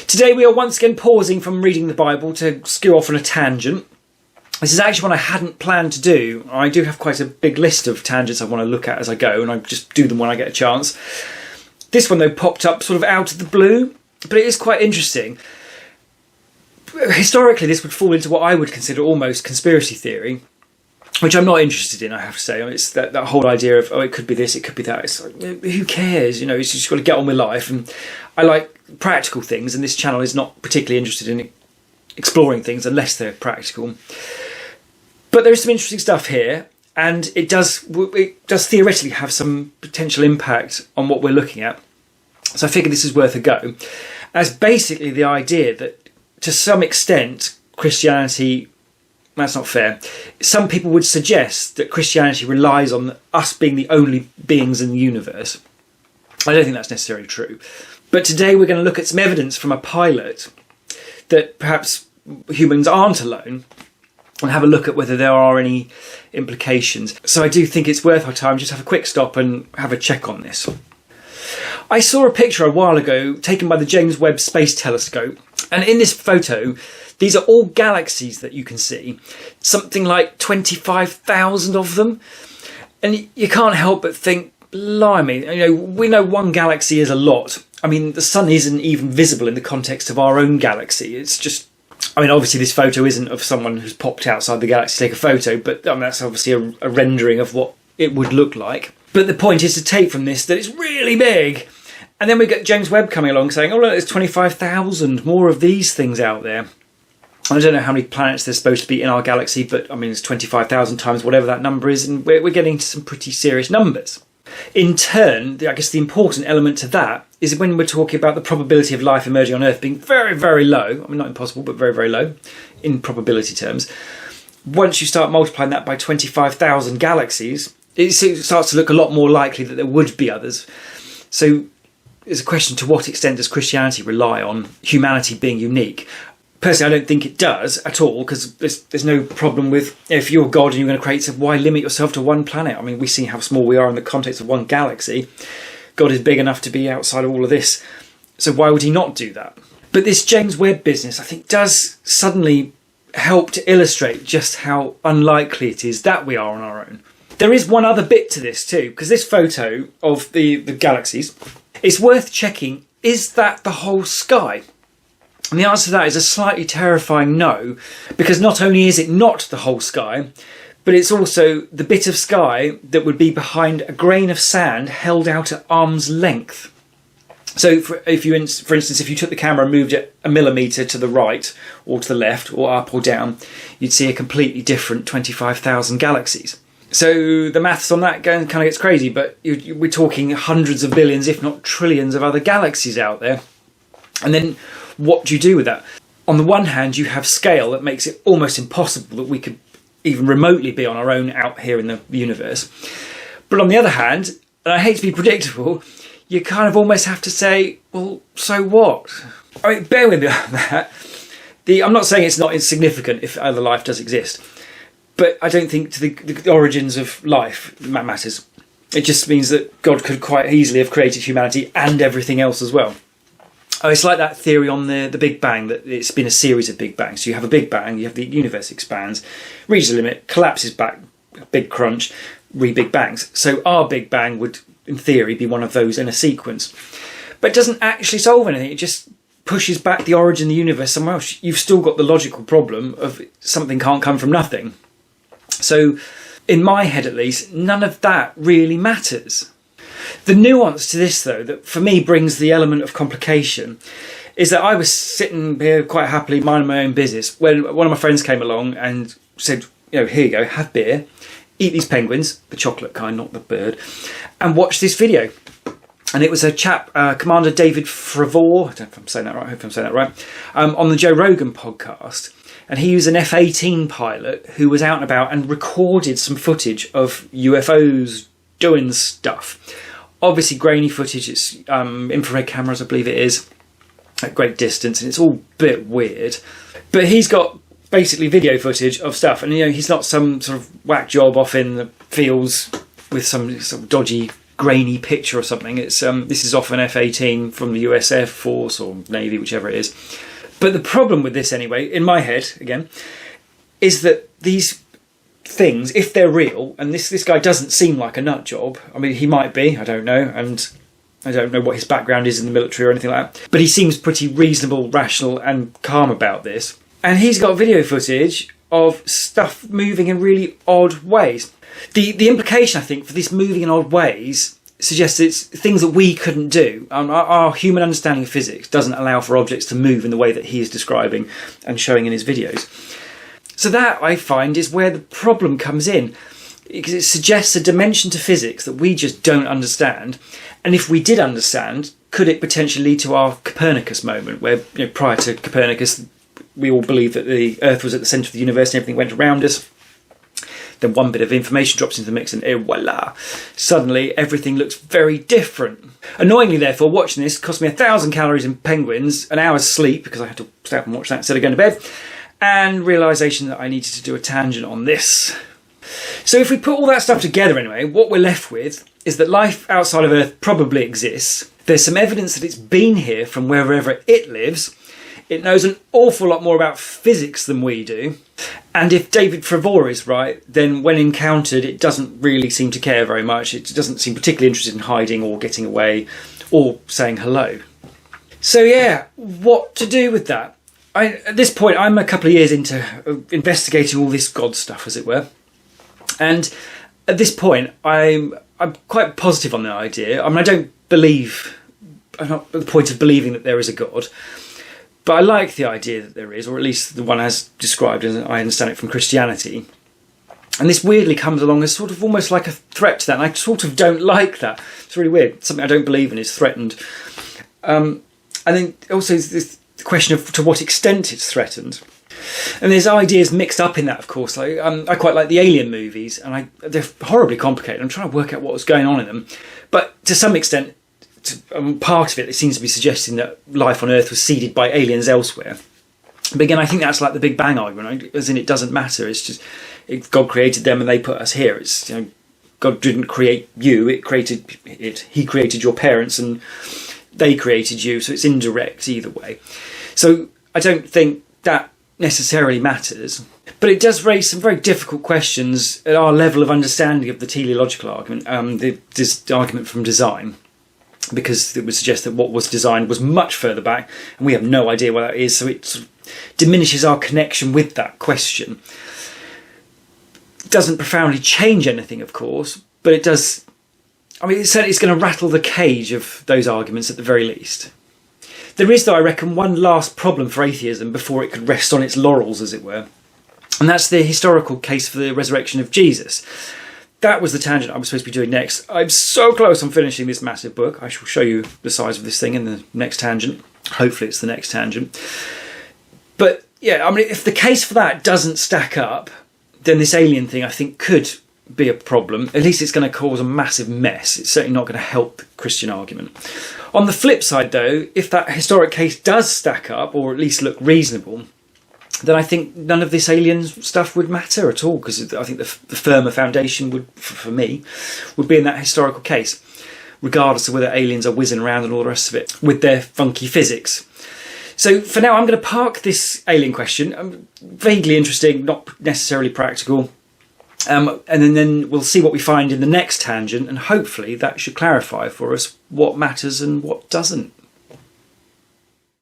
Today we are once again pausing from reading the Bible to skew off on a tangent. This is actually one I hadn't planned to do. I do have quite a big list of tangents I want to look at as I go, and I just do them when I get a chance. This one, though, popped up sort of out of the blue, but it is quite interesting. Historically, this would fall into what I would consider almost conspiracy theory, which I'm not interested in, I have to say. It's that whole idea of, oh, it could be this, it could be that. It's like, who cares? You know, it's just got to get on with life. And I like practical things, and this channel is not particularly interested in exploring things unless they're practical. But there is some interesting stuff here, and it does theoretically have some potential impact on what we're looking at. So I figured this is worth a go. As basically the idea that, to some extent, Christianity... That's not fair. Some people would suggest that Christianity relies on us being the only beings in the universe. I don't think that's necessarily true. But today we're going to look at some evidence from a pilot that perhaps humans aren't alone, and have a look at whether there are any implications. So I do think it's worth our time just have a quick stop and have a check on this. I saw a picture a while ago taken by the James Webb Space Telescope, and in this photo these are all galaxies that you can see, something like 25,000 of them, and you can't help but think, blimey, you know, we know one galaxy is a lot. I mean, the sun isn't even visible in the context of our own galaxy. It's just, I mean, obviously this photo isn't of someone who's popped outside the galaxy to take a photo, but that's obviously a rendering of what it would look like. But the point is to take from this that it's really big. And then we get James Webb coming along saying, oh look, there's 25,000 more of these things out there. I don't know how many planets there's supposed to be in our galaxy, but I mean, it's 25,000 times whatever that number is, and we're getting to some pretty serious numbers. In turn, I guess the important element to that is when we're talking about the probability of life emerging on Earth being very, very low, I mean, not impossible, but very, very low in probability terms. Once you start multiplying that by 25,000 galaxies, it starts to look a lot more likely that there would be others. So there's a question, to what extent does Christianity rely on humanity being unique? Personally, I don't think it does at all, because there's no problem with, if you're God and you're going to create, so why limit yourself to one planet? I mean, we see how small we are in the context of one galaxy. God is big enough to be outside of all of this, so why would he not do that? But this James Webb business, I think, does suddenly help to illustrate just how unlikely it is that we are on our own. There is one other bit to this too, because this photo of the galaxies, it's worth checking, is that the whole sky? And the answer to that is a slightly terrifying no, because not only is it not the whole sky, but it's also the bit of sky that would be behind a grain of sand held out at arm's length. So for instance, if you took the camera and moved it a millimetre to the right or to the left or up or down, you'd see a completely different 25,000 galaxies. So the maths on that kind of gets crazy, but we're talking hundreds of billions, if not trillions of other galaxies out there. And then what do you do with that? On the one hand, you have scale that makes it almost impossible that we could even remotely be on our own out here in the universe. But on the other hand, and I hate to be predictable, you kind of almost have to say, well, so what? I mean, bear with me on that. I'm not saying it's not insignificant if other life does exist, but I don't think to the origins of life matters. It just means that God could quite easily have created humanity and everything else as well. Oh, it's like that theory on the Big Bang, that it's been a series of Big Bangs. So you have a Big Bang, you have the universe expands, reaches a limit, collapses back, big crunch, re-Big Bangs. So our Big Bang would, in theory, be one of those in a sequence. But it doesn't actually solve anything. It just pushes back the origin of the universe somewhere else. You've still got the logical problem of something can't come from nothing. So, in my head at least, none of that really matters. The nuance to this, though, that for me brings the element of complication, is that I was sitting here quite happily minding my own business when one of my friends came along and said, you know, here you go, have beer, eat these penguins, the chocolate kind, not the bird, and watch this video. And it was a chap, Commander David Fravor, I don't know if I'm saying that right, I hope I'm saying that right, on the Joe Rogan podcast. And he was an F-18 pilot who was out and about and recorded some footage of UFOs doing stuff. Obviously grainy footage, it's infrared cameras, I believe it is, at great distance, and it's all a bit weird. But he's got basically video footage of stuff, and you know, he's not some sort of whack job off in the fields with some sort of dodgy grainy picture or something. It's this is off an F-18 from the US Air Force or Navy, whichever it is. But the problem with this, anyway, in my head again, is that these things, if they're real, and this guy doesn't seem like a nut job. I mean, he might be, I don't know, and I don't know what his background is in the military or anything like that, but he seems pretty reasonable, rational and calm about this. And he's got video footage of stuff moving in really odd ways. The implication, I think, for this moving in odd ways suggests it's things that we couldn't do. Our human understanding of physics doesn't allow for objects to move in the way that he is describing and showing in his videos. So that, I find, is where the problem comes in, because it suggests a dimension to physics that we just don't understand. And if we did understand, could it potentially lead to our Copernicus moment, where, you know, prior to Copernicus, we all believed that the Earth was at the centre of the universe and everything went around us. Then one bit of information drops into the mix and voila, suddenly everything looks very different. Annoyingly, therefore, watching this cost me 1,000 calories in penguins, an hour's sleep, because I had to stay up and watch that instead of going to bed, and realisation that I needed to do a tangent on this. So if we put all that stuff together anyway, what we're left with is that life outside of Earth probably exists. There's some evidence that it's been here from wherever it lives. It knows an awful lot more about physics than we do. And if David Fravor is right, then when encountered, it doesn't really seem to care very much. It doesn't seem particularly interested in hiding or getting away or saying hello. So yeah, what to do with that? At this point, I'm a couple of years into investigating all this God stuff, as it were. And at this point, I'm quite positive on the idea. I mean, I'm not at the point of believing that there is a God. But I like the idea that there is, or at least the one as described, as I understand it from Christianity. And this weirdly comes along as sort of almost like a threat to that. And I sort of don't like that. It's really weird. Something I don't believe in is threatened. And then also this question of to what extent it's threatened. And there's ideas mixed up in that, of course. Like, I quite like the Alien movies, and they're horribly complicated. I'm trying to work out what was going on in them. But to some extent, part of it seems to be suggesting that life on Earth was seeded by aliens elsewhere. But again, I think that's like the Big Bang argument, as in it doesn't matter. It's just God created them and they put us here. It's, you know, God didn't create you; it created it. He created your parents and they created you, so it's indirect either way. So I don't think that necessarily matters, but it does raise some very difficult questions at our level of understanding of the teleological argument, the argument from design, because it would suggest that what was designed was much further back, and we have no idea what that is, so it sort of diminishes our connection with that question. It doesn't profoundly change anything, of course, but it does. I mean, it's going to rattle the cage of those arguments at the very least. There is, though, I reckon, one last problem for atheism before it could rest on its laurels, as it were. And that's the historical case for the resurrection of Jesus. That was the tangent I was supposed to be doing next. I'm so close on finishing this massive book. I shall show you the size of this thing in the next tangent. Hopefully it's the next tangent. But, yeah, I mean, if the case for that doesn't stack up, then this alien thing, I think, could be a problem. At least it's going to cause a massive mess. It's certainly not going to help the Christian argument. On the flip side, though, if that historic case does stack up, or at least look reasonable, then I think none of this alien stuff would matter at all, because I think the firmer foundation would, for me, would be in that historical case, regardless of whether aliens are whizzing around and all the rest of it, with their funky physics. So for now, I'm going to park this alien question. Vaguely interesting, not necessarily practical. And then we'll see what we find in the next tangent, and hopefully that should clarify for us what matters and what doesn't.